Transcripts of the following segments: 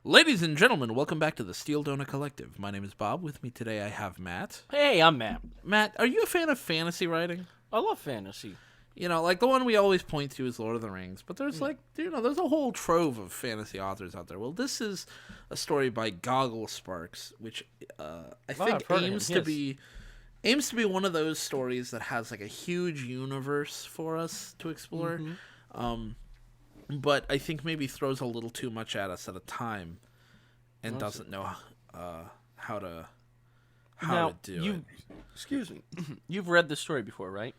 Ladies and gentlemen, welcome back to the Steel Donut Collective. My name is Bob. With me today I have Matt. Hey, I'm Matt. Matt, are you a fan of fantasy writing? I love fantasy. You know, like the one we always point to is Lord of the Rings, but there's there's a whole trove of fantasy authors out there. Well, this is a story by Goggle Sparks, which I think aims to be one of those stories that has like a huge universe for us to explore. But I think maybe throws a little too much at us at a time and doesn't know how to do it. Excuse me. You've read this story before, right?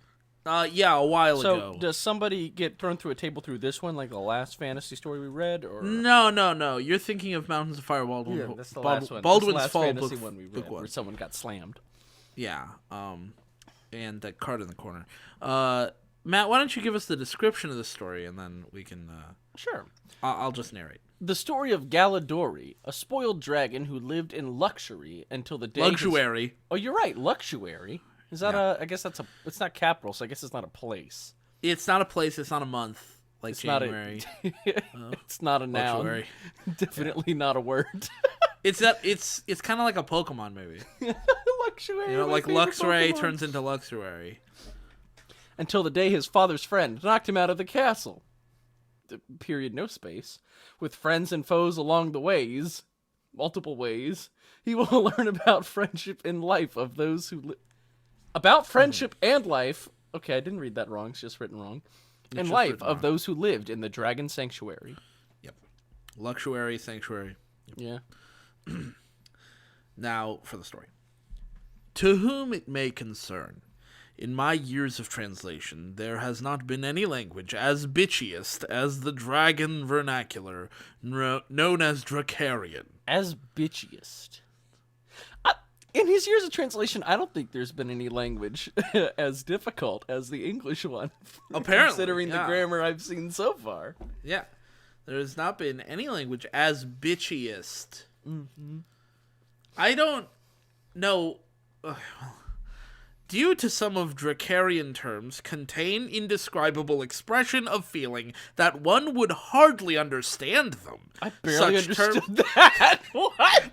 Yeah, a while ago. So, does somebody get thrown through a table through this one, like the last fantasy story we read? Or No. You're thinking of Mountains of Fire, Baldwin's that's the last one. Baldwin's that's the Fall, last fantasy book, one we read, book one. where someone got slammed. Yeah, and that card in the corner. Matt, why don't you give us the description of the story, and then we can... Sure. I'll just narrate. The story of Gala, a spoiled dragon who lived in luxury until the day... Luxuary. Oh, you're right, luxuary. Is that I guess that's it's not capital, so I guess it's not a place. It's not a place, it's not a month, like It's January. It's not a noun. Luxuary. Definitely not a word. It's kind of like a Pokemon movie. Luxuary. You know, my like favorite Luxray Pokemon. turns into Luxuary. Until the day his father's friend knocked him out of the castle. Period, no space. With friends and foes along the ways, multiple ways, he will learn about friendship and life of those who about friendship and life. Okay, I didn't read that wrong. It's just written wrong. And life of those who lived in the Dragon Sanctuary. Yep. Luxuary Sanctuary. Yep. Yeah. Now, for the story. To whom it may concern, in my years of translation, there has not been any language as bitchiest as the dragon vernacular, known as Dracarian. As bitchiest. In his years of translation, I don't think there's been any language as difficult as the English one. Apparently, considering the grammar I've seen so far. Yeah. There has not been any language as bitchiest. Mm-hmm. I don't know... Due to some of Dracarian terms contain indescribable expression of feeling that one would hardly understand them. I barely understood that. What?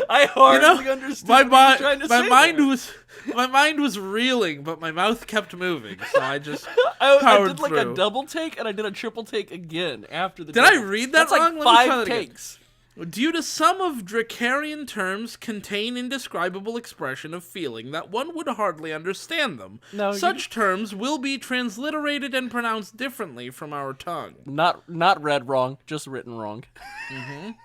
I hardly understood my what you were trying to my say mind there. my mind was reeling, but my mouth kept moving, so I just I powered did like through. a double take, and I did a triple take again after the Did I read that That's wrong? like Let me try 5 that again. takes. Due to some of Dracarian terms contain indescribable expression of feeling that one would hardly understand them. No, Such terms will be transliterated and pronounced differently from our tongue. Not read wrong, just written wrong. I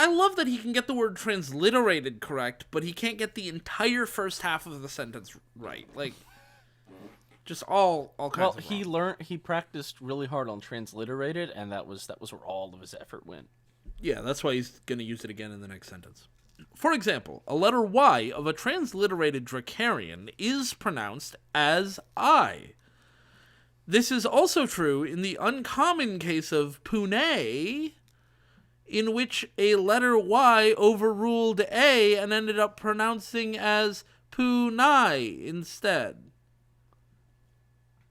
love that he can get the word transliterated correct, but he can't get the entire first half of the sentence right. Like, just all kinds of wrong. He practiced really hard on transliterated, and that was where all of his effort went. Yeah, that's why he's going to use it again in the next sentence. For example, a letter Y of a transliterated Dracarian is pronounced as I. This is also true in the uncommon case of Pune, in which a letter Y overruled A and ended up pronouncing as Punai instead.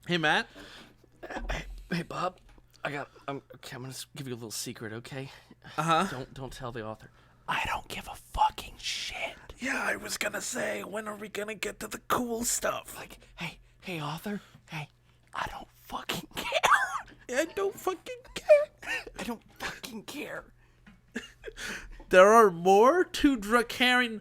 Hey, Matt. Hey, Bob. I'm gonna give you a little secret, okay? Don't tell the author. I don't give a fucking shit. Yeah, I was gonna say, when are we gonna get to the cool stuff? Like, hey, author. Hey, I don't fucking care. I don't fucking care. I don't fucking care. There are more to Dracarian.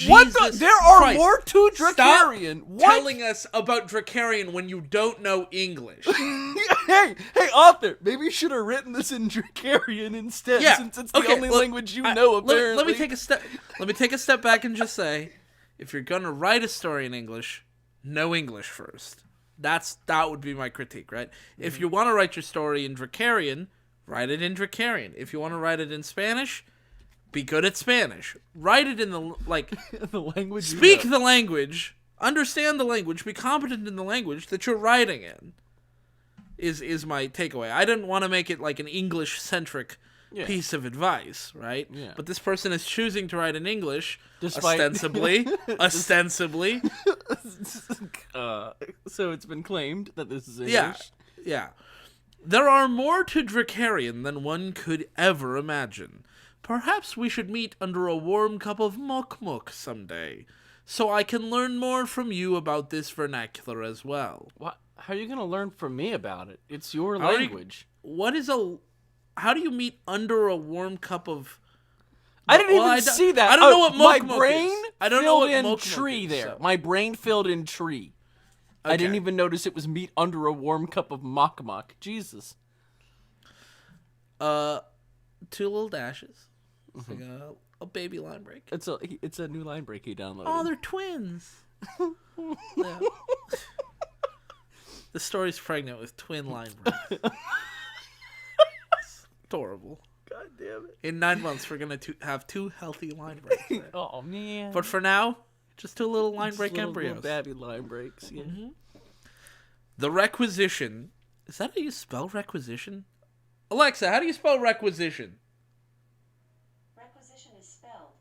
What Jesus There are Christ. more to Dracarian. Stop What? telling us about Dracarian when you don't know English. hey, author. Maybe you should have written this in Dracarian instead, since it's the only language you know. Apparently, let me take a step. Let me take a step back and just say, if you're gonna write a story in English, know English first. That would be my critique, right? If you want to write your story in Dracarian, write it in Dracarian. If you want to write it in Spanish, be good at Spanish. Write it in the the language. Speak the language. Understand the language. Be competent in the language that you're writing in. Is my takeaway. I didn't want to make it like an English-centric piece of advice, right? Yeah. But this person is choosing to write in English, Despite... ostensibly. So it's been claimed that this is English. Yeah. There are more to Dracarian than one could ever imagine. Perhaps we should meet under a warm cup of muk-muk someday, so I can learn more from you about this vernacular as well. What? How are you going to learn from me about it? It's your How do you- language. How do you meet under a warm cup of... I didn't even see that. I don't know what my muk-muk brain is. I don't know filled what in muk-muk tree is, there. so- My brain filled in tree. I didn't Okay. even notice it was meat under a warm cup of muk-muk. Jesus. Two little dashes. It's like a baby line break. It's a new line break he downloaded. Oh, they're twins. Yeah. The story's pregnant with twin line breaks. It's adorable. God damn it. In 9 months, we're going to have 2 healthy line breaks. There. Oh, man. But for now, just 2 little line break Little embryos. babby line breaks. Yeah. The requisition. Is that how you spell requisition? Alexa, how do you spell requisition? Requisition is spelled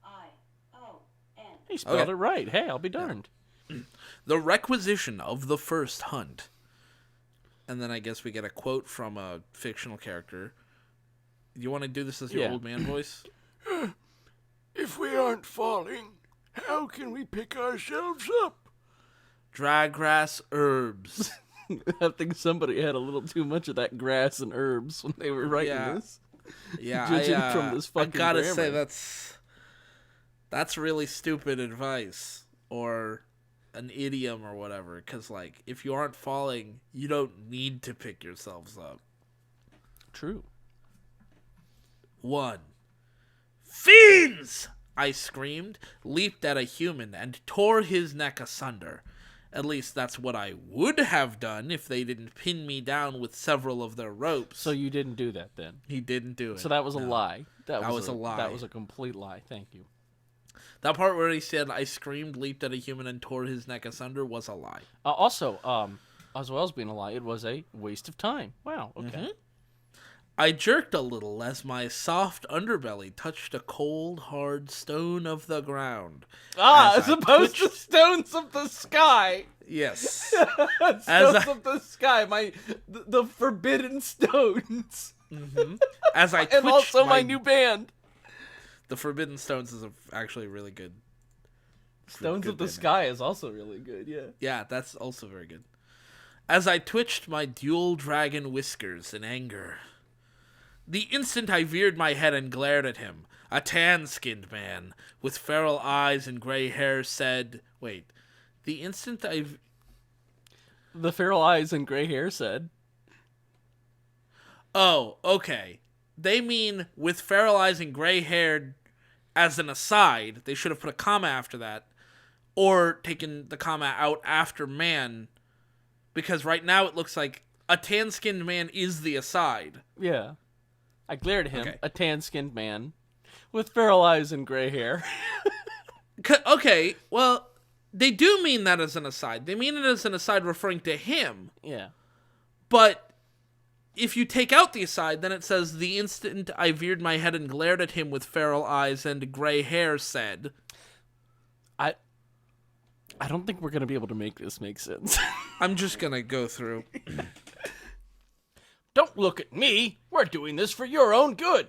R-E-Q-U-I-S-I-T-I-O-N. He spelled Okay. it right. Hey, I'll be darned. The requisition of the first hunt. And then I guess we get a quote from a fictional character. You want to do this as your Yeah. old man voice? If we aren't falling, how can we pick ourselves up? Draggrass herbs. I think somebody had a little too much of that grass and herbs when they were writing Yeah. this. Yeah, Judging from this I fucking gotta say grammar. that's really stupid advice, or an idiom or whatever. Because like, if you aren't falling, you don't need to pick yourselves up. True. 1. Fiends! I screamed, leaped at a human, and tore his neck asunder. At least that's what I would have done if they didn't pin me down with several of their ropes. So you didn't do that then. He didn't do it. So that was a No. lie. That was a lie. That was a complete lie. Thank you. That part where he said, I screamed, leaped at a human, and tore his neck asunder was a lie. Also, as well as being a lie, it was a waste of time. Wow. Okay. I jerked a little as my soft underbelly touched a cold, hard stone of the ground. As As I opposed to twitched- stones of the sky. Yes. Stones of the sky. The forbidden stones. As I And twitched also my new band. The Forbidden Stones is actually really good. Stones good of the band name. Sky is also really good, yeah. Yeah, that's also very good. As I twitched my dual dragon whiskers in anger. The instant I veered my head and glared at him, a tan-skinned man with feral eyes and gray hair said... Wait. The instant I... The feral eyes and gray hair said. Oh, okay. They mean with feral eyes and gray hair as an aside. They should have put a comma after that. Or taken the comma out after man. Because right now it looks like a tan-skinned man is the aside. Yeah. I glared at him, Okay. a tan-skinned man, with feral eyes and gray hair. Okay, well, they do mean that as an aside. They mean it as an aside referring to him. Yeah. But if you take out the aside, then it says, the instant I veered my head and glared at him with feral eyes and gray hair said... I don't think we're going to be able to make this make sense. I'm just gonna go through. Don't look at me. We're doing this for your own good.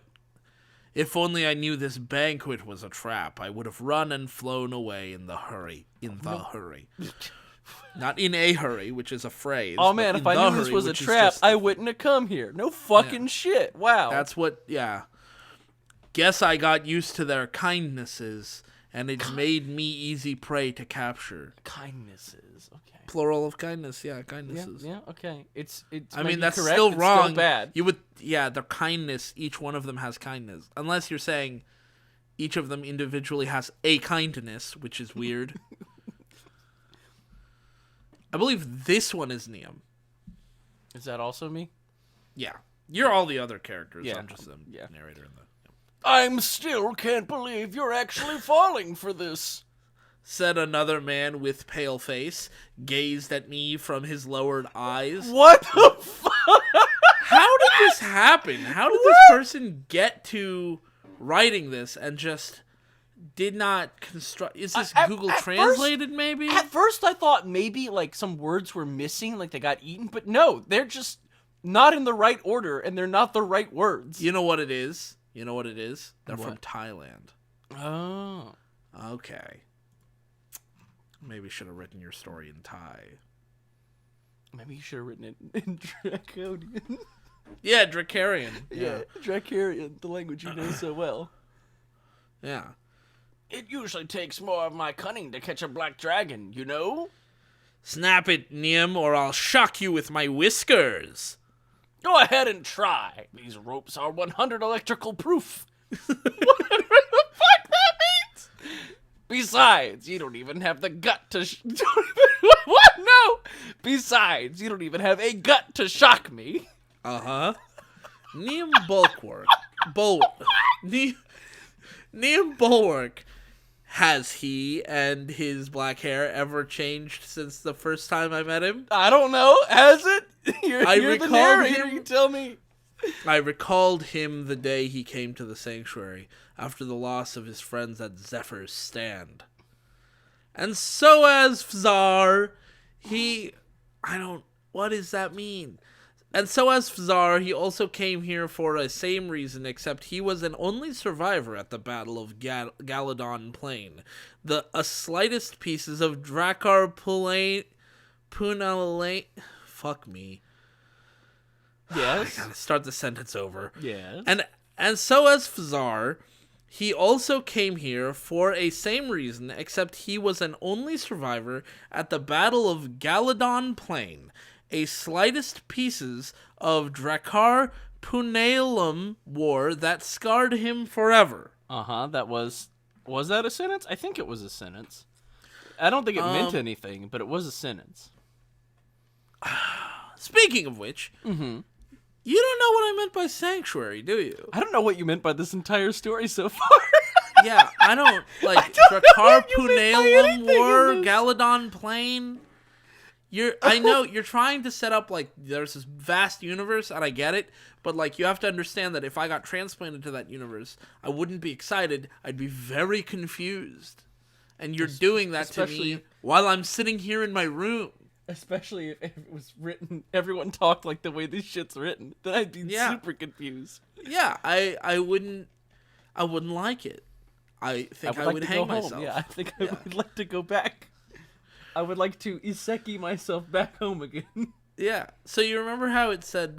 If only I knew this banquet was a trap, I would have run and flown away in the hurry. Hurry. Not in a hurry, which is a phrase. Oh but man, in if I the knew this hurry, was a which is trap, just- I wouldn't have come here. No fucking shit. Wow. That's what, yeah. Guess I got used to their kindnesses, and it's made me easy prey to capture. kindnesses. Okay. Plural of kindness, yeah, Yeah, kindnesses. yeah, okay. It's I might mean, be that's correct, still it's wrong. Still bad. You would, yeah, their kindness, each one of them has kindness. Unless you're saying each of them individually has a kindness, which is weird. I believe this one is Neum. Is that also me? Yeah. You're all the other characters. Yeah, I'm just the yeah. narrator in the... I'm still can't believe you're actually falling for this. Said another man with pale face, gazed at me from his lowered eyes. What the fuck? How did this happen? How did this person get to writing this and just did not construct. Is this At- Google at translated? Maybe. At first, I thought maybe like some words were missing, like they got eaten, but no, they're just not in the right order, and they're not the right words. You know what it is? They're from What? Thailand. Oh. Okay. Maybe should have written your story in Thai. Maybe you should have written it in Draconian. Yeah, Dracarian. Yeah, Dracarian, the language you know so well. Yeah. It usually takes more of my cunning to catch a black dragon, you know? Snap it, Nim, or I'll shock you with my whiskers. Go ahead and try. These ropes are 100 electrical proof. Whatever the fuck that means. Besides, you don't even have the gut to... What? No! Besides, you don't even have a gut to shock me. Uh-huh. Neum Bulwark. Neum Bulwark. Has he and his black hair ever changed since the first time I met him? I don't know. Has it? I You're the recalled narrator. him- You tell me. I recalled him the day he came to the sanctuary after the loss of his friends at Zephyr's stand. And so as Fzar, what does that mean? And so as Fzar, he also came here for the same reason, except he was an only survivor at the Battle of Galadon Plain. The slightest pieces of Drakkar Punalane... Fuck me. Yes. I gotta start the sentence over. Yes. And so as Fzar, he also came here for a same reason, except he was an only survivor at the Battle of Galadon Plain. A slightest pieces of Drakkar Punalum war that scarred him forever. Uh-huh. That was that a sentence? I think it was a sentence. I don't think it meant anything, but it was a sentence. Speaking of which, you don't know what I meant by sanctuary, do you? I don't know what you meant by this entire story so far. Yeah, I don't, like, don't know Drakkar what you meant by Punalum anything war, in this. Galadon Plain. I know you're trying to set up, like, there's this vast universe, and I get it, but, like, you have to understand that if I got transplanted to that universe, I wouldn't be excited. I'd be very confused. And you're doing that to me especially- while I'm sitting here in my room. Especially if it was written, everyone talked like the way this shit's written. Then I'd be Yeah. super confused. Yeah, I wouldn't like it. I think I like would to hang go home. myself. Yeah, I think I would like to go back. I would like to Iseki myself back home again. Yeah. So you remember how it said,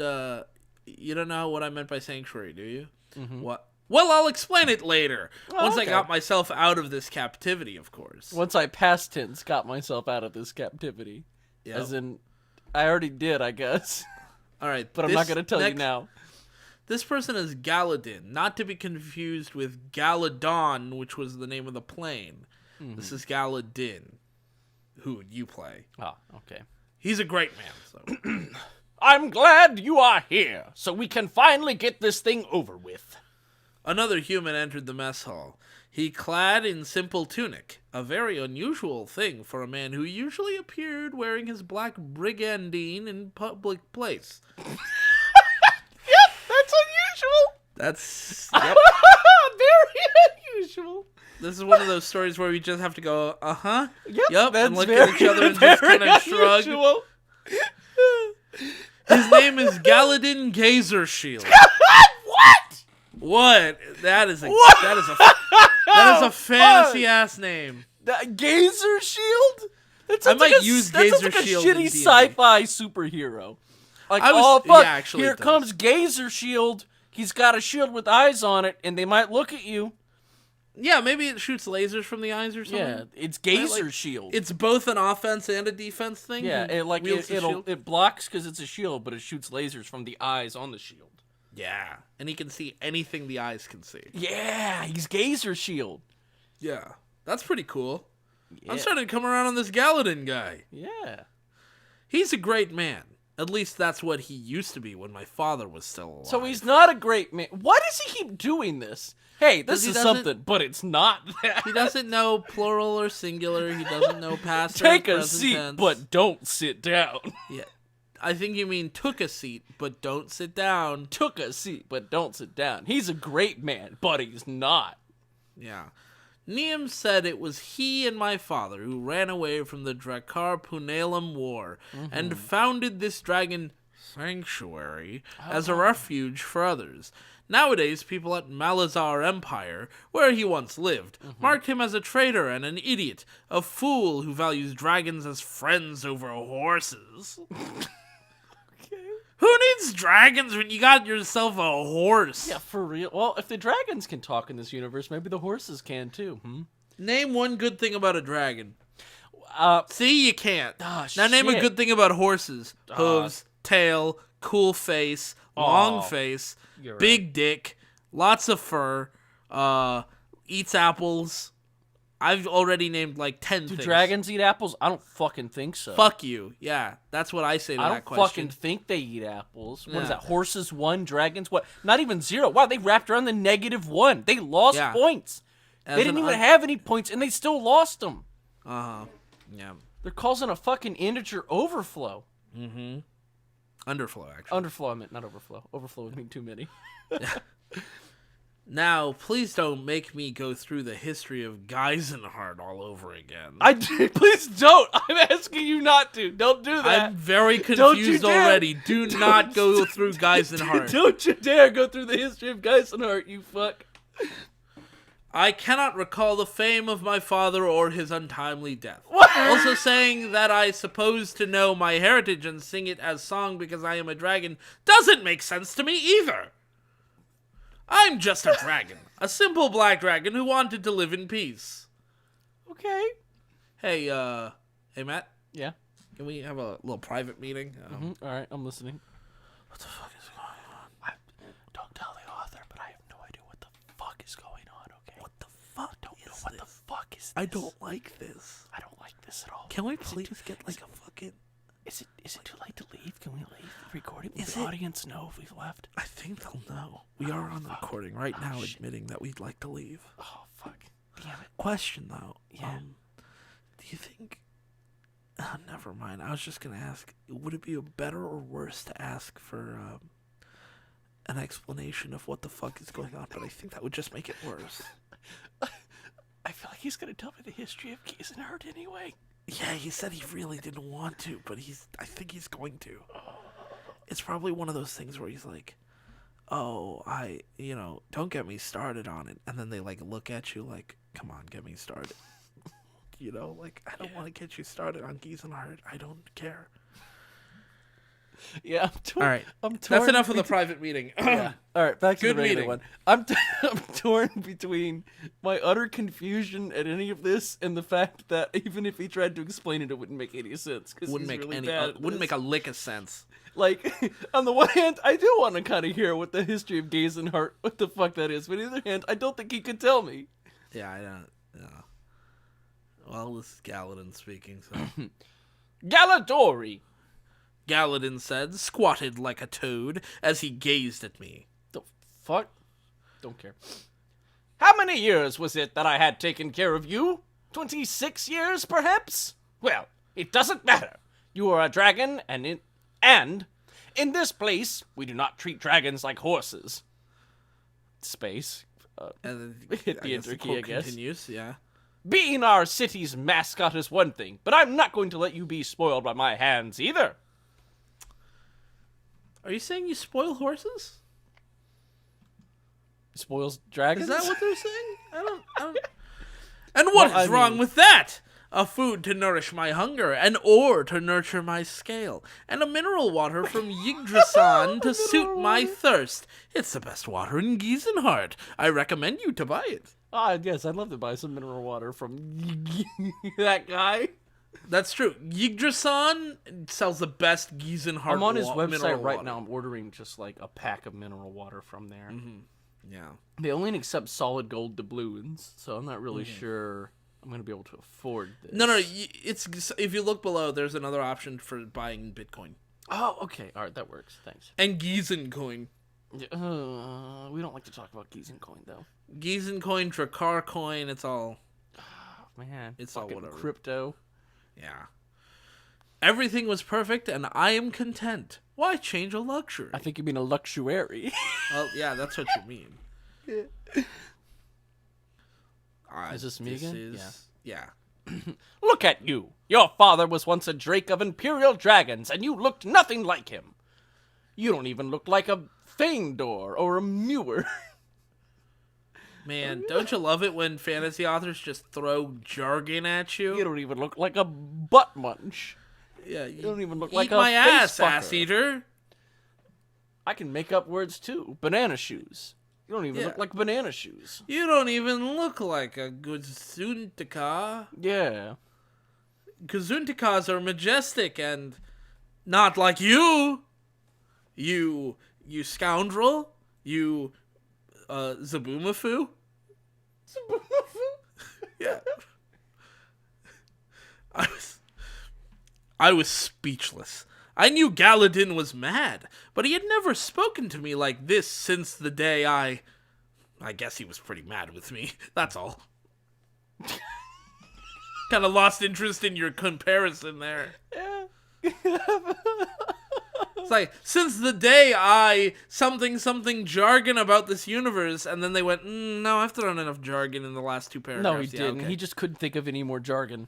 you don't know what I meant by sanctuary, do you? Mm-hmm. What? Well, I'll explain it later. Oh, Once I okay. got myself out of this captivity, of course. Once I past tense got myself out of this captivity. Yep. As in, I already did, I guess. All right. But I'm not going to tell you next- now. This person is Galadin, not to be confused with Galadon, which was the name of the plane. Mm-hmm. This is Galadin, who you play. Oh, okay. He's a great man. So. I'm glad you are here, so we can finally get this thing over with. Another human entered the mess hall. He clad in simple tunic, a very unusual thing for a man who usually appeared wearing his black brigandine in public place. Yep, that's unusual. That's Very unusual. this is one of those stories where we just have to go, Yep, that's and look very, at each other and just very kind of shrug. unusual. His name is Galadin Gazer Shield. What? What? That is a What? that is a fantasy ass name. That Gazer Shield? That I sounds might like use that sounds Gazer like a Shield in shitty D&D. sci-fi superhero. Like, I was- oh fuck, yeah, actually here it does. comes Gazer Shield. He's got a shield with eyes on it, and they might look at you. Yeah, maybe it shoots lasers from the eyes or something. Yeah, it's Gazer like- Shield. It's both an offense and a defense thing. Yeah, He it wields the shield. it blocks because it's a shield, but it shoots lasers from the eyes on the shield. Yeah, and he can see anything the eyes can see. Yeah, he's Gazer Shield. Yeah, that's pretty cool. Yeah. I'm starting to come around on this Galadin guy. Yeah. He's a great man. At least that's what he used to be when my father was still alive. So he's not a great man. Why does he keep doing this? Hey, this he is doesn't- something, but it's not that. He doesn't know plural or singular. He doesn't know past or Take a present seat, tense. but don't sit down. Yeah. I think you mean took a seat, but don't sit down. Took a seat, but don't sit down. He's a great man, but he's not. Yeah. Niam said it was he and my father who ran away from the Drakkar Punalum War and founded this dragon sanctuary as a refuge for others. Nowadays, people at Malazar Empire, where he once lived, marked him as a traitor and an idiot, a fool who values dragons as friends over horses. Who needs dragons when you got yourself a horse? Yeah, for real. Well, if the dragons can talk in this universe, maybe the horses can too. Name one good thing about a dragon. Uh, See, you can't. Ah, Now name a shit. good thing about horses. Hooves, tail, cool face, long face, you're big dick, lots of fur, eats apples. I've already named like 10 do things. dragons eat apples? I don't fucking think so. Fuck you. Yeah, that's what I say to I that don't question. fucking think they eat apples. What is Yeah. that? Horses 1, dragons what? Not even 0. Wow, they wrapped around the -1. They lost Yeah. points. As They didn't an even have any points, and they still lost them. Uh-huh. Yeah. They're causing a fucking integer overflow. Underflow, actually. Underflow, I meant, not overflow. Overflow would mean too many. Now, please don't make me go through the history of Geisenhardt all over again. Please don't. I'm asking you not to. Don't do that. I'm very Don't you confused dare. already. Do not go through Geisenhardt. Don't you dare go through the history of Geisenhardt, you fuck. I cannot recall the fame of my father or his untimely death. What? Also saying that I suppose to know my heritage and sing it as song because I am a dragon doesn't make sense to me either. I'm just a dragon. A simple black dragon who wanted to live in peace. Okay. Hey, Matt, Yeah. can we have a little private meeting? All right, I'm listening. What the fuck is going on? Don't tell the author, but I have no idea what the fuck is going on, okay? What the fuck Don't know is what this? the fuck is this. I don't like this. I don't like this at all. Can we please get like a fucking... Is it too late to leave? Can we leave the recording? Will Is the it? audience know if we've left? I think they'll know. We are on the recording right now admitting that we'd like to leave. Oh, fuck. Damn it. Question though. Yeah. Do you think... never mind. I was just going to ask, would it be better or worse to ask for an explanation of what the fuck is going on? But I think that would just make it worse. I feel like he's gonna tell me the history of Geisenhardt anyway. Yeah, he said he really didn't want to, but I think he's going to. It's probably one of those things where he's like, oh, don't get me started on it. And then they like look at you like, come on, get me started. Like, I don't want to get you started on Geisenhardt. I don't care. Yeah, All right. I'm torn. That's enough of the private meeting. Yeah. All right, back to Good the regular meeting. one. I'm torn between my utter confusion at any of this and the fact that even if he tried to explain it, it wouldn't make any sense. Cause Wouldn't he's make really any. bad at Wouldn't this. make a lick of sense. Like, on the one hand, I do want to kind of hear what the history of Geisenhardt, what the fuck that is. But on the other hand, I don't think he could tell me. Yeah, I don't. Well, this is Galadin speaking. So Galadori. Galadin said, squatted like a toad as he gazed at me. The fuck? Don't care. How many years was it that I had taken care of you? 26 years, perhaps? Well, it doesn't matter. You are a dragon, and in this place, we do not treat dragons like horses. Space. And Hit the enter key, I quote guess. Continues, yeah. Being our city's mascot is one thing, but I'm not going to let you be spoiled by my hands either. Are you saying you spoil horses? Spoils dragons? Is that what they're saying? I don't. And what is Well, I wrong mean- with that? A food to nourish my hunger, an ore to nurture my scale, and a mineral water from Yggdrasil to suit my thirst. It's the best water in Geisenhardt. I recommend you to buy it. Ah, yes, I'd love to buy some mineral water from that guy. That's true. Yggdrasil sells the best Geisenhardt I'm on his mineral website right water. now. I'm ordering just like a pack of mineral water from there. Yeah. They only accept solid gold doubloons, so I'm not really sure I'm going to be able to afford this. No, it's if you look below, there's another option for buying Bitcoin. Oh, okay. All right, that works. Thanks. And Giesencoin. We don't like to talk about Geisencoin, though. Giesencoin, Drakkar coin, it's all... Oh, man. It's all fucking whatever. crypto. Yeah. Everything was perfect, and I am content. Why change a luxury? I think you mean a luxuary. Well, yeah, that's what you mean. Is this me again? Yeah. Look at you! Your father was once a drake of imperial dragons, and you looked nothing like him. You don't even look like a Feindor or a Muir. Man, don't you love it when fantasy authors just throw jargon at you? You don't even look like a butt munch. Yeah, You don't even look eat like a my ass, face fucker. ass eater. I can make up words too. Banana shoes. You don't even Yeah. look like banana shoes. You don't even look like a Gesundika. Yeah. Gesundtikas are majestic and not like you. You scoundrel. You Zabumafu. Yeah. I was speechless. I knew Galadin was mad, but he had never spoken to me like this since the day I guess he was pretty mad with me. That's all. Kind of lost interest in your comparison there. Yeah. It's like, since the day I something jargon about this universe, and then they went, no, I've thrown enough jargon in the last two paragraphs. No, he Yeah, didn't. okay. He just couldn't think of any more jargon.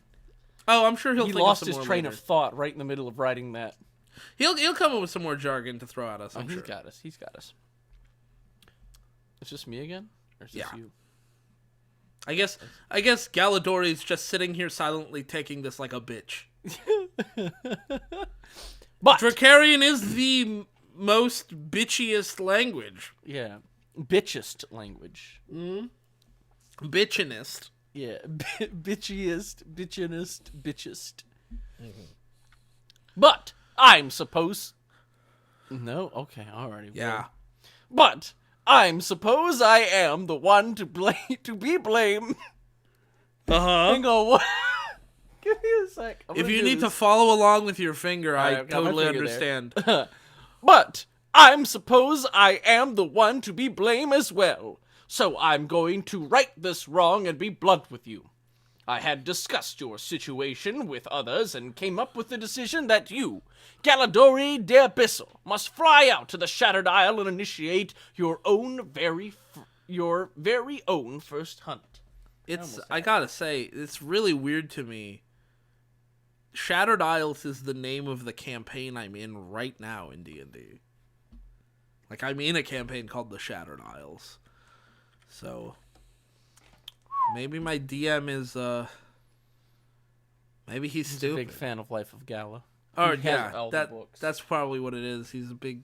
Oh, I'm sure he'll He think lost of his some more train later. of thought right in the middle of writing that. He'll come up with some more jargon to throw at us, I'm He's sure. got us. He's got us. Is this me again? Or is this Yeah. you? I guess Galadori's just sitting here silently taking this like a bitch. But Drakarian is the most bitchiest language. yeah, bitchest language. Bitchinest. Yeah, bitchiest, bitchest. But I'm supposed. No, okay, alrighty. Yeah. Well. But I'm suppose I am the one to be blamed. Hang on, what? Give me a sec. If you need to follow along with your finger, I Alright, I've got my totally finger there. understand. But I'm suppose I am the one to be blamed as well. So I'm going to right this wrong and be blunt with you. I had discussed your situation with others and came up with the decision that you, Galadori de Abyssal, must fly out to the Shattered Isle and initiate your very own first hunt. I gotta say, it's really weird to me. Shattered Isles is the name of the campaign I'm in right now in D&D. Like, I'm in a campaign called the Shattered Isles. So, maybe my DM is, maybe he's He's a stupid. big fan of Life of Gala. Oh, He has yeah, all the that books. that's probably what it is. He's a big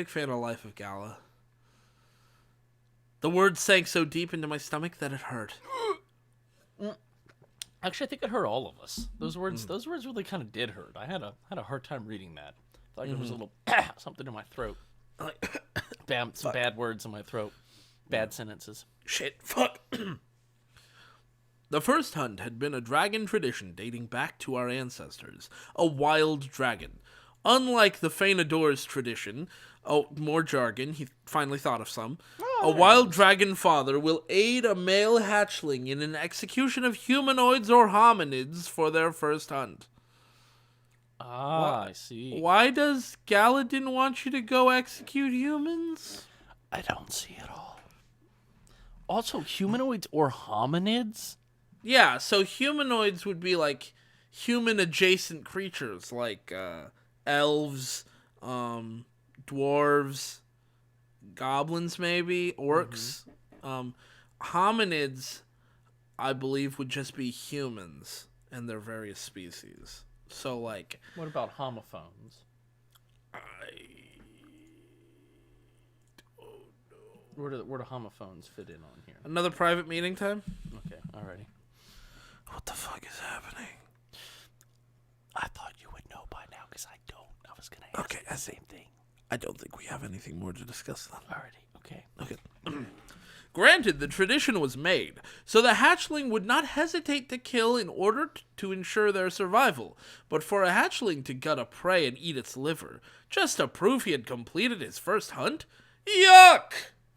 fan of Life of Gala. The word sank so deep into my stomach that it hurt. Actually, I think it hurt all of us. Those words really kind of did hurt. I had a hard time reading that. Like there was a little something in my throat. Some bad words in my throat. Bad sentences. Shit, fuck. The first hunt had been a dragon tradition dating back to our ancestors. A wild dragon. Unlike the Feanador's tradition, more jargon, he finally thought of some. A wild dragon father will aid a male hatchling in an execution of humanoids or hominids for their first hunt. I see. Why does Galadin want you to go execute humans? I don't see it all. Also, humanoids or hominids? Yeah, so humanoids would be like human-adjacent creatures, like elves, dwarves, goblins maybe, orcs. Hominids, I believe, would just be humans and their various species. So, like... What about homophones? Where do homophones fit in on here? Another private meeting time? Okay, alrighty. What the fuck is happening? I thought you would know by now, because I don't. I was going to ask the same thing. I don't think we have anything more to discuss then. Alrighty, okay. Okay. Granted, the tradition was made, so the hatchling would not hesitate to kill in order to ensure their survival. But for a hatchling to gut a prey and eat its liver, just to prove he had completed his first hunt? Yuck!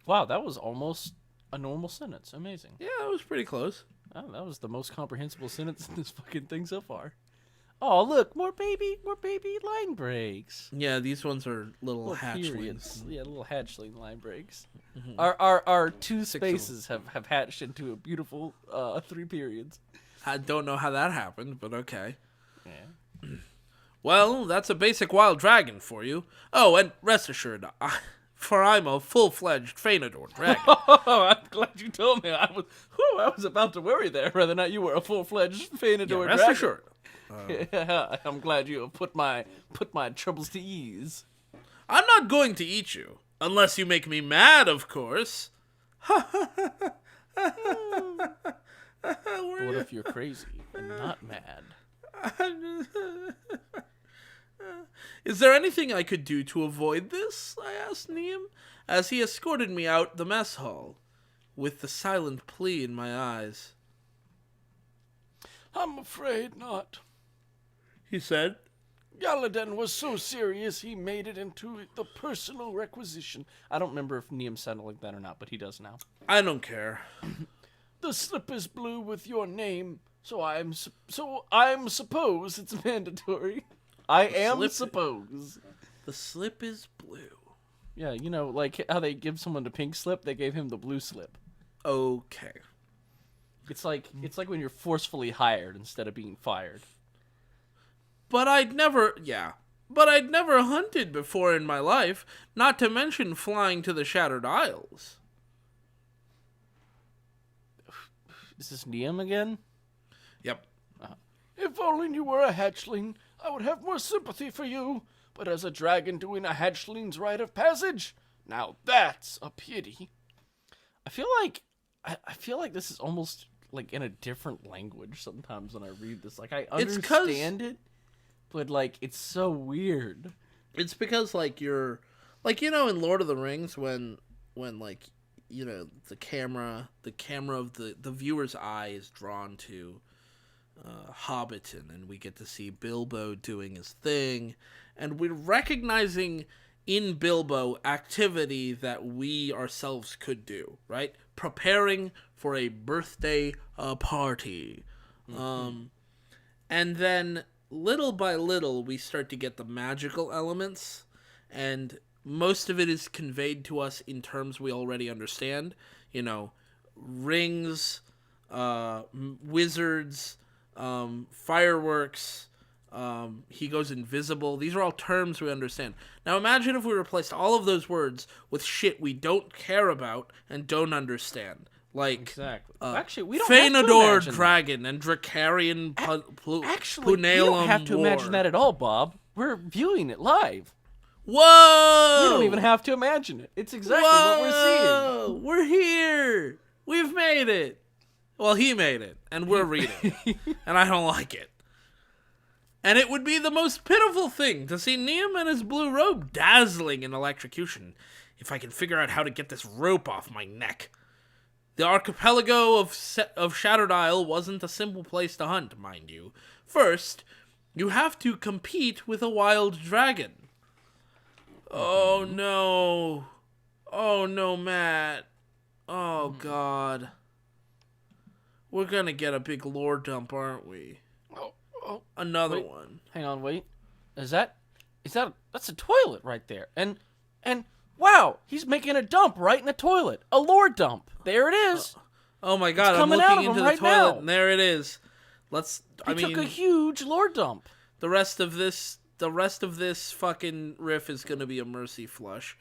Wow, that was almost a normal sentence. Amazing. Yeah, that was pretty close. Oh, that was the most comprehensible sentence in this fucking thing so far. Oh, look, more baby line breaks. Yeah, these ones are little Little hatchlings. periods. Yeah, little hatchling line breaks. Mhm. Our two Six of 'em. spaces have hatched into a beautiful 3 periods. I don't know how that happened, but okay. Yeah. Well, that's a basic wild dragon for you. Oh, and rest assured, for I'm a full-fledged Feanador dragon. Oh, I'm glad you told me. I was about to worry there whether or not you were a full-fledged Feanador Rest dragon. assured. I'm glad you have put my troubles to ease. I'm not going to eat you. Unless you make me mad, of course. But what if you're crazy and not mad? Is there anything I could do to avoid this? I asked Neem, as he escorted me out the mess hall, with the silent plea in my eyes. I'm afraid not. He said. Galaden was so serious he made it into the personal requisition. I don't remember if Neem sounded like that or not, but he does now. I don't care. The slip is blue with your name, so I'm suppose it's mandatory. I am slip- suppose. The slip is blue. Yeah, you know, like how they give someone the pink slip, they gave him the blue slip. Okay. It's like when you're forcefully hired instead of being fired. But I'd never hunted before in my life, not to mention flying to the Shattered Isles. Is this Neem again? Yep. If only you were a hatchling, I would have more sympathy for you. But as a dragon doing a hatchling's rite of passage, now that's a pity. I feel like this is almost like in a different language sometimes when I read this. Like I It's 'cause- understand it, but like it's so weird. It's because like you're like in Lord of the Rings when like the camera of the viewer's eye is drawn to Hobbiton, and we get to see Bilbo doing his thing, and we're recognizing in Bilbo activity that we ourselves could do, right? Preparing for a birthday party. And then little by little we start to get the magical elements, and most of it is conveyed to us in terms we already understand. Rings, wizards, fireworks, he goes invisible. These are all terms we understand. Now imagine if we replaced all of those words with shit we don't care about and don't understand. Like, Exactly. Actually, we don't have to Feanador imagine dragon and Dracarian Actually, we don't have to imagine that at all, Bob. We're viewing it live. Whoa! We don't even have to imagine it. It's exactly what we're seeing. Whoa! We're here. We've made it. Well, he made it, and we're reading, and I don't like it. And it would be the most pitiful thing to see Neem and his blue robe dazzling in electrocution, if I can figure out how to get this rope off my neck. The archipelago of Shattered Isle wasn't a simple place to hunt, mind you. First, you have to compete with a wild dragon. Oh no. Oh no, Matt. Oh God. We're gonna get a big lore dump, aren't we? Oh, Another wait. one. Hang on, wait. That's a toilet right there. And wow, he's making a dump right in the toilet. A lore dump. There it is. Oh my God, I'm coming out looking of into him the right toilet now. and there it is. He took a huge lore dump. the rest of this fucking riff is gonna be a mercy flush.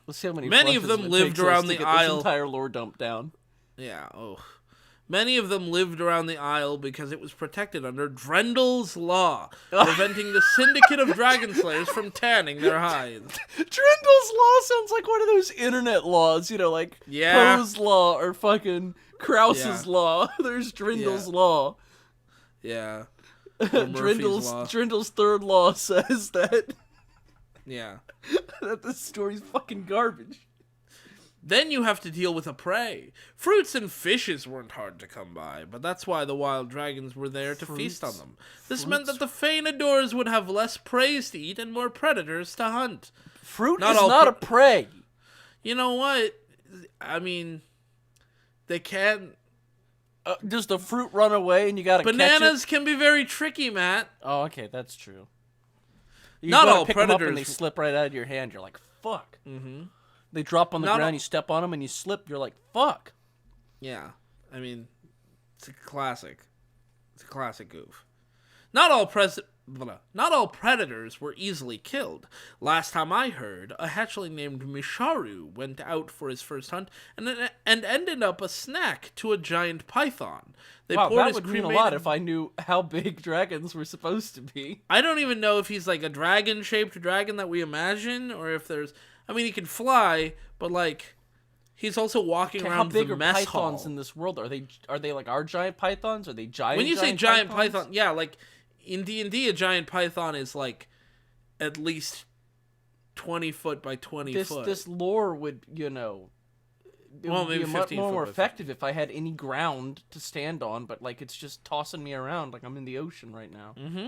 Let's see how many. Many of flushes them it lived takes us around to the get aisle. This entire lore dump down. Yeah, Many of them lived around the Isle because it was protected under Drendel's Law, preventing the syndicate of dragon slayers from tanning their hides. Drendel's law sounds like one of those internet laws, like Yeah. Poe's law or fucking Krause's Yeah. law. There's Drendel's Yeah. law. Yeah. Or Murphy's Law. Drendel's third law says that Yeah. that this story's fucking garbage. Then you have to deal with a prey. Fruits and fishes weren't hard to come by, but that's why the wild dragons were there to feast on them. This meant that the Feanadors would have less prey to eat and more predators to hunt. Fruit Not is all not a prey. You know what? I mean, they can... Does the fruit run away and you gotta catch Bananas can be very tricky, Matt. it? Oh, okay, that's true. You Not gotta all pick 'em up and predators- they slip right out of your hand. You're like, fuck. Mm-hmm. They drop on the Not ground, all- you step on them, and you slip. You're like, fuck. Yeah, I mean, it's a classic. It's a classic goof. Not all predators were easily killed. Last time I heard, a hatchling named Misharu went out for his first hunt and ended up a snack to a giant python. They Wow, poured that his would mean a cremated- lot if I knew how big dragons were supposed to be. I don't even know if he's like a dragon-shaped dragon that we imagine, or if there's... I mean, he can fly, but like... He's also walking Okay, around how big the are mess pythons hall. in this world? Are they like our giant pythons? Are they giant? When you say giant pythons? python, yeah, like in D&D, a giant python is like at least 20 foot by 20 foot. This lore would, it Well, would maybe be much 15 more foot by effective if I had any ground to stand on, but like it's just tossing me around like I'm in the ocean right now. Mm-hmm.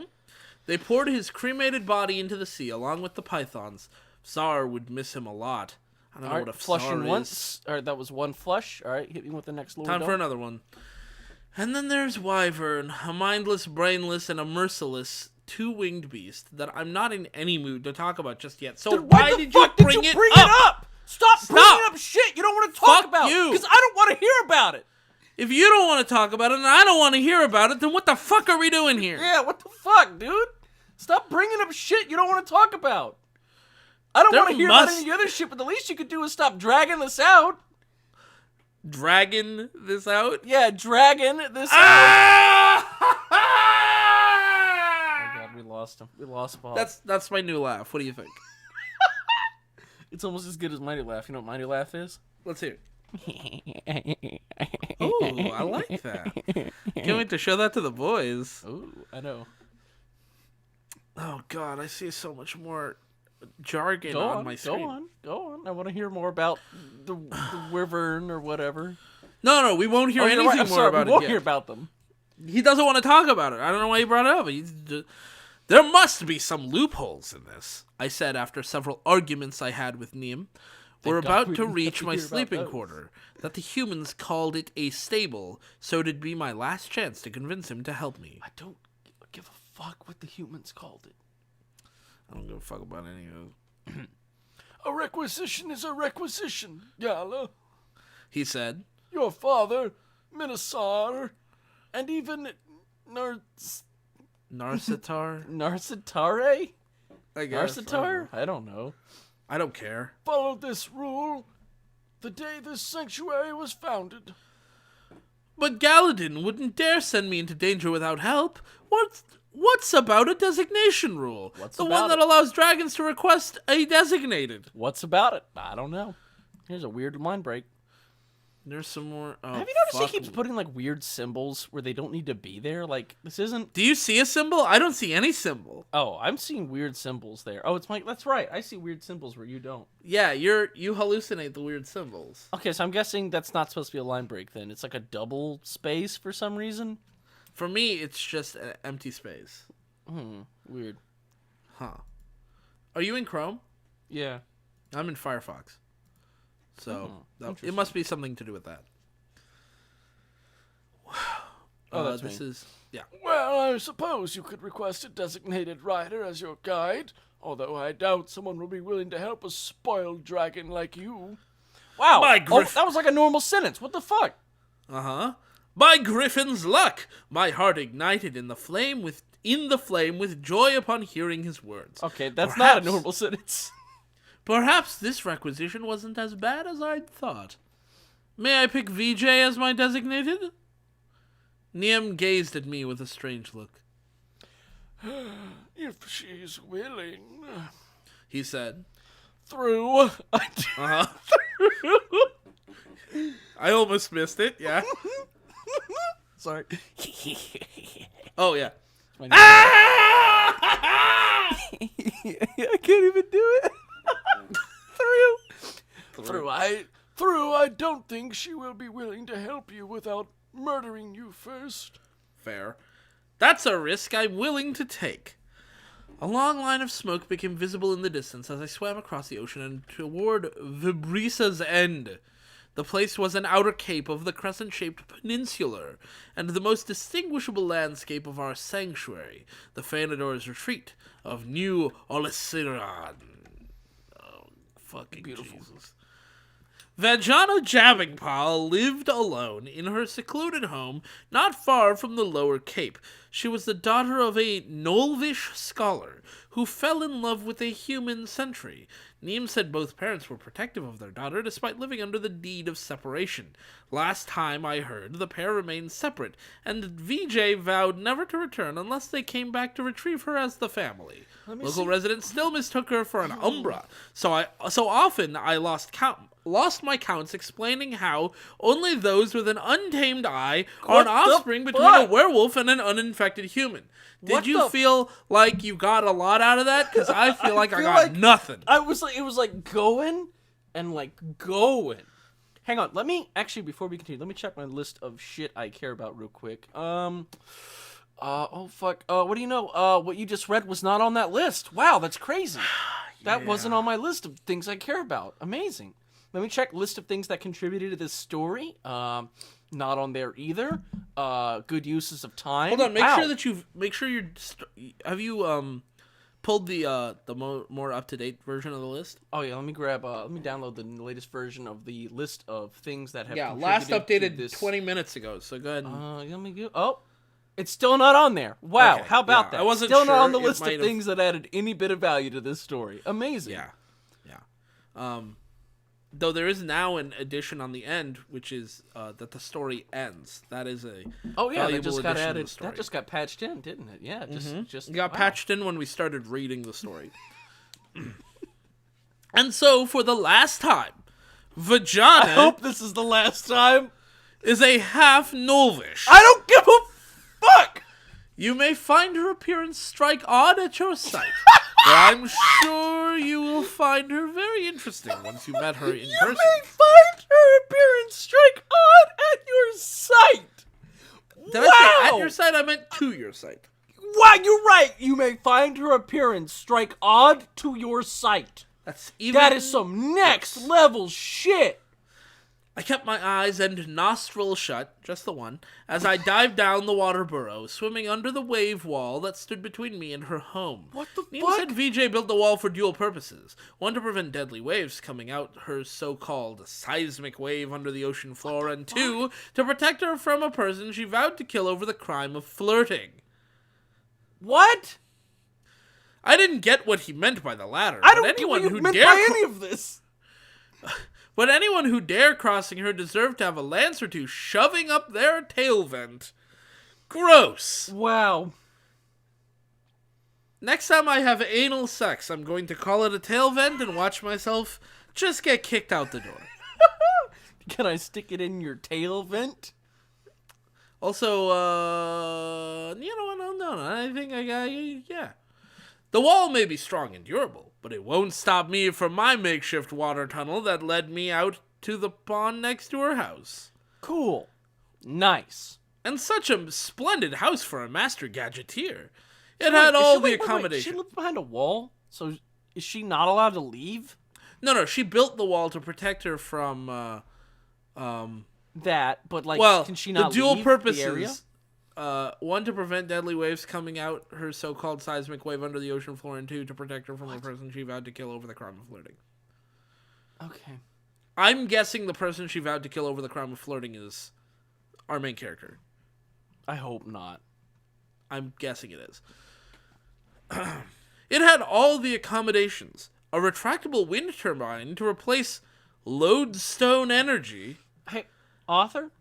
They poured his cremated body into the sea along with the pythons. Sar would miss him a lot. I don't know All right, what a flushing Sar is. once. All right, that was one flush. All right, hit me with the next lore. Time for another one. And then there's Wyvern, a mindless, brainless, and a merciless two-winged beast that I'm not in any mood to talk about just yet. So why did you bring it up? Stop Stop. bringing up shit you don't want to talk Fuck about. you. Because I don't want to hear about it. If you don't want to talk about it and I don't want to hear about it, then what the fuck are we doing here? Yeah, what the fuck, dude? Stop bringing up shit you don't want to talk about. I don't There want to hear about must- any other shit, but the least you could do is stop dragging this out. Dragging this out? Yeah, dragging this out. Ah! Oh god, we lost him. We lost Bob. That's my new laugh. What do you think? It's almost as good as Mighty Laugh. You know what Mighty Laugh is? Let's hear it. Oh, I like that. Can't wait to show that to the boys. Ooh, I know. Oh god, I see so much more jargon Go on on, my screen. go on. I want to hear more about the wyvern or whatever. No, we won't hear Oh, anything you're right. I'm more sorry, about we it won't yet. hear about them. He doesn't want to talk about it. I don't know why he brought it up. There must be some loopholes in this, I said after several arguments I had with Neem. We're Thank God about we to didn't have reach to my hear about sleeping those. quarter. That the humans called it a stable, so it'd be my last chance to convince him to help me. I don't give a fuck what the humans called it. I don't give a fuck about any of it. A requisition is a requisition, Gala. He said, Your father, Minasar, and even Narsitar? Narsitare? I guess. Narsitar? I don't know. I don't care. Followed this rule the day this sanctuary was founded. But Galadin wouldn't dare send me into danger without help. What's about a designation rule? What's the about one that it? allows dragons to request a designated. What's about it? I don't know. Here's a weird line break. There's some more. Oh, Have you noticed fuck. he keeps putting like weird symbols where they don't need to be there? Like this isn't. Do you see a symbol? I don't see any symbol. Oh, I'm seeing weird symbols there. Oh, it's my. That's right. I see weird symbols where you don't. Yeah, you hallucinate the weird symbols. Okay, so I'm guessing that's not supposed to be a line break then. It's like a double space for some reason. For me, it's just an empty space. Weird. Huh. Are you in Chrome? Yeah. I'm in Firefox. So it interesting. must be something to do with that. Oh, that's this me. is yeah. Well, I suppose you could request a designated rider as your guide, although I doubt someone will be willing to help a spoiled dragon like you. Wow. My Oh, griff- that was like a normal sentence. What the fuck? By Griffin's luck, my heart ignited in the flame with joy upon hearing his words. Okay, that's not Perhaps- a normal sentence. Perhaps this requisition wasn't as bad as I'd thought. May I pick VJ as my designated? Niem gazed at me with a strange look. If she's willing. He said, Through. I almost missed it, yeah. Sorry. Oh, yeah. I can't even do it. Through, I don't think she will be willing to help you without murdering you first. Fair. That's a risk I'm willing to take. A long line of smoke became visible in the distance as I swam across the ocean and toward Vibrisa's end. The place was an outer cape of the crescent-shaped peninsula, and the most distinguishable landscape of our sanctuary, the Fanador's retreat of New Olesiran. Oh, fucking Beautiful. Jesus. Vajana Jabbingpal lived alone in her secluded home not far from the Lower Cape. She was the daughter of a Nolvish scholar who fell in love with a human sentry. Neem said both parents were protective of their daughter despite living under the deed of separation. Last time I heard, the pair remained separate, and VJ vowed never to return unless they came back to retrieve her as the family. Local residents still mistook her for an Umbra, so often I lost my counts explaining how only those with an untamed eye are an offspring between a werewolf and an uninfected human. Did you feel like you got a lot out of that? Because I feel like I got nothing. It was like going and like going. Hang on, let me actually, before we continue, let me check my list of shit I care about real quick. Oh fuck. What do you know? What you just read was not on that list. Wow, that's crazy. That wasn't on my list of things I care about. Amazing. Let me check list of things that contributed to this story. Not on there either. Good uses of time. Hold on, make sure you're have you pulled the more up-to-date version of the list? Oh yeah, let me download the latest version of the list of things that have last updated to this. 20 minutes ago. So go ahead. Let me go. Oh, it's still not on there. Wow, Okay, how about yeah, that? I wasn't still sure. not on the It list of might have- things that added any bit of value to this story. Amazing. Yeah. Though there is now an addition on the end, which is that the story ends. That is a Oh yeah, that valuable just got addition to added. the story. That just got patched in, didn't it? Yeah, just It got wow. patched in when we started reading the story. And so, for the last time, I Vajana hope this is the last time. is a half Nolvish. I don't give a fuck. You may find her appearance strike odd at your sight, but I'm sure you will find her very interesting once you met her in You person. may find her appearance strike odd at your sight. Did I say at your sight? I meant to your sight. Wow, you're right. You may find her appearance strike odd to your sight. That's even. That is some next level shit. I kept my eyes and nostrils shut, just the one, as I dived down the water burrow, swimming under the wave wall that stood between me and her home. What the Nina fuck? said VJ built the wall for dual purposes. One, to prevent deadly waves coming out her so-called seismic wave under the ocean floor, and two, to protect her from a person she vowed to kill over the crime of flirting. What? I didn't get what he meant by the latter. I don't but get what anyone you who meant dare by any of this. But anyone who dare crossing her deserved to have a lance or two shoving up their tail vent. Gross. Wow. Next time I have anal sex, I'm going to call it a tail vent and watch myself just get kicked out the door. Can I stick it in your tail vent? Also, you know what? No, I think I got, yeah. The wall may be strong and durable, but it won't stop me from my makeshift water tunnel that led me out to the pond next to her house. Cool. Nice. And such a splendid house for a master gadgeteer. It had all the accommodation. She lived behind a wall, so is she not allowed to leave? No, she built the wall to protect her from, That, but like, well, can she not the dual leave purposes. the area? One, to prevent deadly waves coming out her so-called seismic wave under the ocean floor, and two, to protect her from a person she vowed to kill over the crime of flirting. Okay. I'm guessing the person she vowed to kill over the crime of flirting is our main character. I hope not. I'm guessing it is. It had all the accommodations. A retractable wind turbine to replace lodestone energy. Hey, author?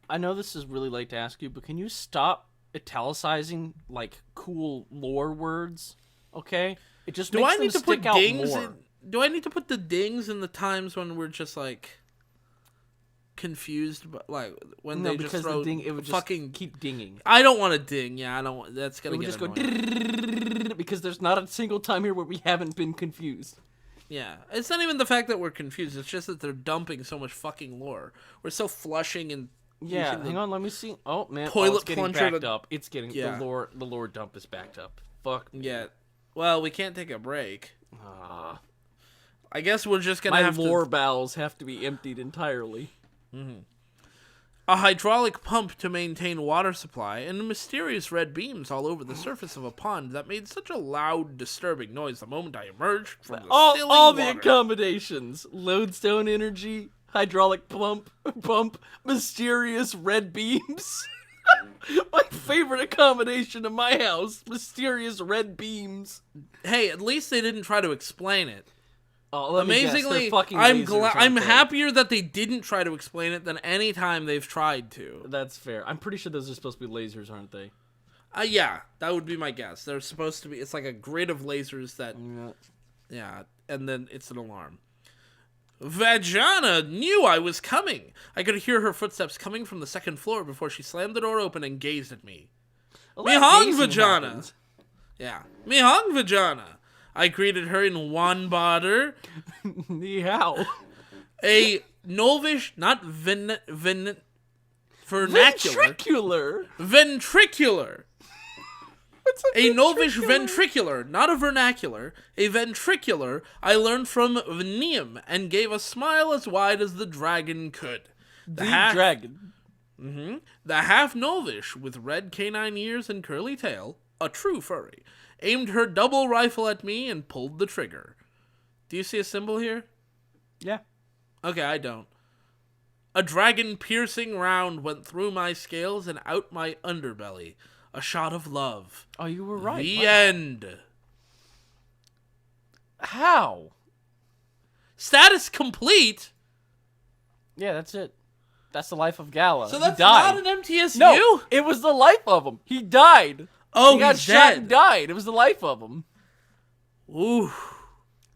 I know this is really late to ask you, but can you stop italicizing, like, cool lore words? Okay? It just Do makes I need them to put stick out dings more. in? Do I need to put the dings in the times when we're just like confused, but like when No, they just because throw the ding, it would just fucking? keep dinging. I don't want to ding. Yeah, I don't. Want, that's gonna It would get just go annoying. because there's not a single time here where we haven't been confused. Yeah, it's not even the fact that we're confused. It's just that they're dumping so much fucking lore. We're so flushing and Yeah, using the- hang on, let me see. Oh man, toilet it's getting plunger backed to- up. It's getting Yeah. the lore dump is backed up. Fuck. Yeah. Well, we can't take a break. Ah. I guess we're just gonna My have lore to... bowels have to be emptied entirely. A hydraulic pump to maintain water supply, and mysterious red beams all over the surface of a pond that made such a loud, disturbing noise the moment I emerged from the sealing All the water. accommodations: lodestone energy, hydraulic pump, mysterious red beams. My favorite accommodation in my house: mysterious red beams. Hey, at least they didn't try to explain it. Oh, let me guess, Amazingly, they're fucking I'm lasers, aren't I'm they? happier that they didn't try to explain it than any time they've tried to. That's fair. I'm pretty sure those are supposed to be lasers, aren't they? Yeah, that would be my guess. They're supposed to be. It's like a grid of lasers that. Yeah. Yeah, and then it's an alarm. Vajana knew I was coming. I could hear her footsteps coming from the second floor before she slammed the door open and gazed at me. Mihong Vajana. Yeah, Mihong Vajana. I greeted her in Wanbader, Ni hao. a Novish, not vernacular. Ventricular. Ventricular. What's A Novish ventricular, not a vernacular. A ventricular I learned from Venium and gave a smile as wide as the dragon could. The dragon. The half Novish, with red canine ears and curly tail, a true furry, aimed her double rifle at me and pulled the trigger. Do you see a symbol here? Yeah. Okay, I don't. A dragon-piercing round went through my scales and out my underbelly. A shot of love. Oh, you were right. The Wow. end. How? Status complete? Yeah, that's it. That's the life of Gala. So He that's died. not an MTSU? No, it was the life of him. He died. Oh, he got he's shot dead. and died. It was the life of him. Ooh.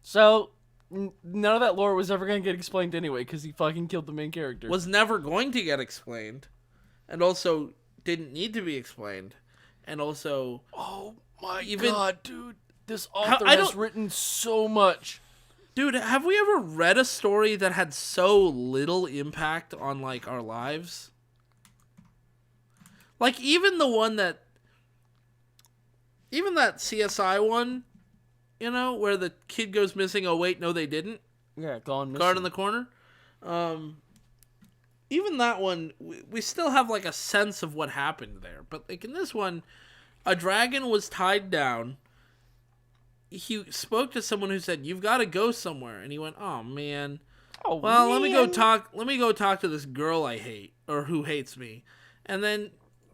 So, none of that lore was ever going to get explained anyway, because he fucking killed the main character. Was never going to get explained. And also didn't need to be explained. And also... Oh my Even- god, dude. This author I has don't- written so much. Dude, have we ever read a story that had so little impact on, like, our lives? Like, even the one that... Even that CSI one, you know, where the kid goes missing, oh wait, no they didn't. Yeah, gone missing. Guard in the corner. Even that one, we still have, like, a sense of what happened there. But, like, in this one, a dragon was tied down. He spoke to someone who said, "You've got to go somewhere," and he went, "Oh man, Oh, well, man. let me go talk to this girl I hate, or who hates me," and then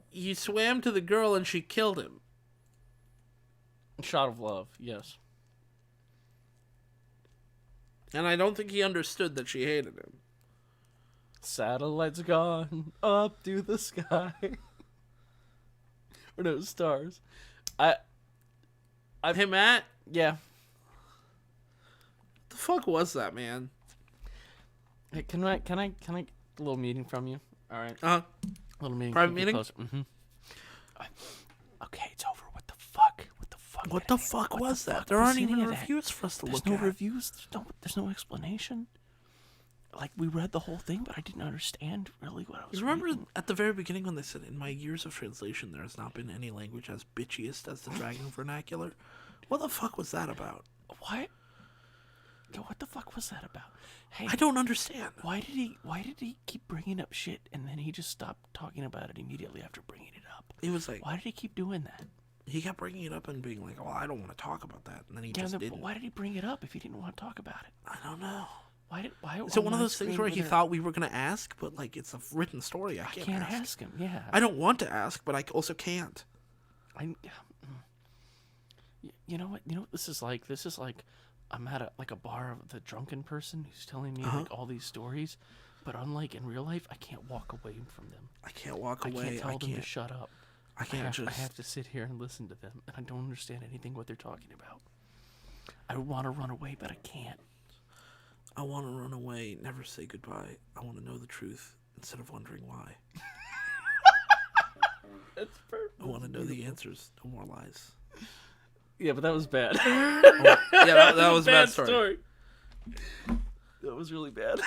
he swam to the girl and she killed him. Shot of love, yes. And I don't think he understood that she hated him. Satellites gone up to the sky. Or no, stars. Hey Matt, Yeah. what the fuck was that, man? Hey, can I a little meeting from you? All right. Uh, A little meeting. Private Get meeting? closer. Okay, it's over. What the fuck? what the fuck was that? There was aren't any even of that? reviews for us to There's look no at. reviews. There's no explanation. Like, we read the whole thing, but I didn't understand really what I was You remember reading. at the very beginning when they said, "In my years of translation, there has not been any language as bitchiest as the dragon vernacular"? What the fuck was that about? What? Yo, what the fuck was that about? Hey, I don't understand. why did he keep bringing up shit and then he just stopped talking about it immediately after bringing it up? It was like, Why did he keep doing that? he kept bringing it up and being like, "Well, I don't want to talk about that," and then he Yeah, just but didn't. why did he bring it up if he didn't want to talk about it? I don't know. Why? Is it one of those things where he thought we were gonna ask, but like it's a written story? I I can't, can't ask. ask him? Yeah. I don't want to ask, but I also can't. You know what? You know what this is like? This is like I'm at a bar with a drunken person who's telling me Uh-huh. like all these stories, but unlike in real life, I can't walk away from them. I can't walk I away. can't tell them to can't. shut up. I can't I have to sit here and listen to them, and I don't understand anything what they're talking about. I want to run away, but I can't. I want to run away. Never say goodbye. I want to know the truth instead of wondering why. That's perfect. I want to know the answers. No more lies. Yeah, but that was bad. Yeah, that was a bad story. That was really bad.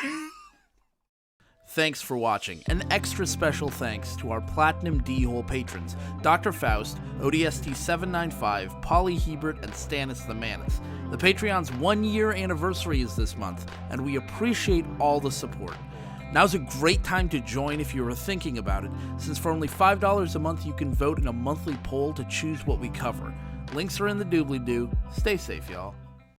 Thanks for watching. An extra special thanks to our Platinum D-Hole patrons, Dr. Faust, ODST795, Polly Hebert, and Stannis the Manus. The Patreon's 1-year anniversary is this month, and we appreciate all the support. Now's a great time to join if you are thinking about it, since for only $5 a month you can vote in a monthly poll to choose what we cover. Links are in the doobly-doo. Stay safe, y'all.